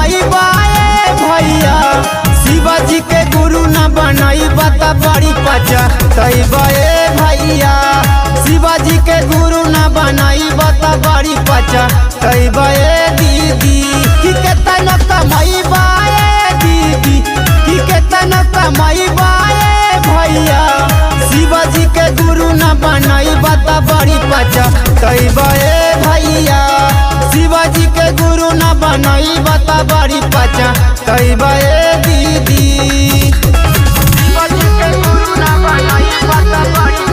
कमैबा भैया शिवाजी के गुरु न बनैबा त बड़ी पछतैबा भैया शिवाजी के गुरु न बनैबा त बड़ी पछतैबा दीदी कि केतना कमैबा दीदी कि केतना कमैबा भैया शिवाजी के गुरु न बनैबा त बड़ी पछतैबा भैया शिवाजी के गुरु न बनैबा त बड़ी पछतैबा दीदी शिवाजी के गुरु न बनैबा त बड़ी